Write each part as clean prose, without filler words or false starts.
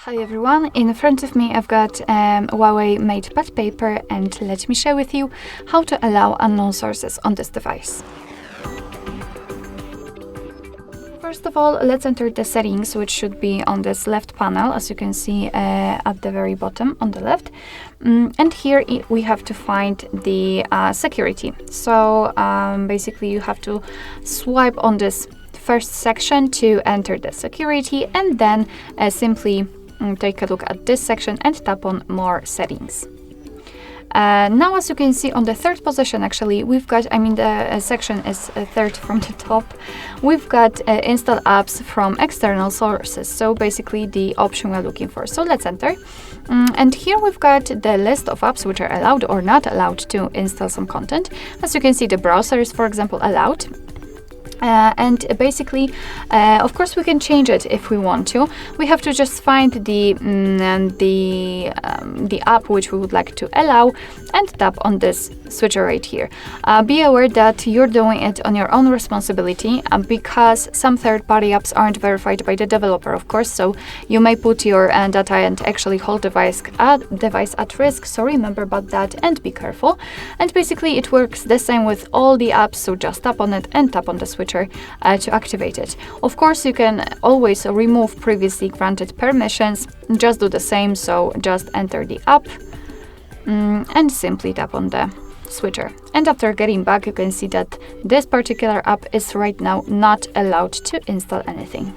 Hi everyone, in front of me I've got HUAWEI MatePad paper, and let me share with you how to allow unknown sources on this device. First of all, let's enter the settings, which should be on this left panel, as you can see at the very bottom on the left. And here we have to find the security. So basically you have to swipe on this first section to enter the security, and then simply take a look at this section and tap on more settings. Now, as you can see on the third position, actually, we've got, the section is third from the top. We've got install apps from external sources. So basically the option we're looking for. So let's enter. And here we've got the list of apps which are allowed or not allowed to install some content. As you can see, the browser is, for example, allowed. And basically, of course, we can change it if we want to. We have to just find the app which we would like to allow and tap on this switcher right here. Be aware that you're doing it on your own responsibility because some third-party apps aren't verified by the developer, of course, so you may put your data and actually whole device at risk, so remember about that and be careful. And basically it works the same with all the apps, so just tap on it and tap on the switcher to activate it. Of course, you can always remove previously granted permissions. Just do the same, so just enter the app and simply tap on the switcher. And after getting back, you can see that this particular app is right now not allowed to install anything.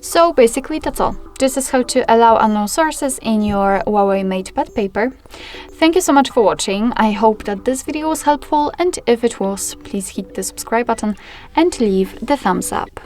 So basically that's all. This is how to allow unknown sources in your HUAWEI MatePad paper. Thank you so much for watching. I hope that this video was helpful, and if it was, please hit the subscribe button and leave the thumbs up.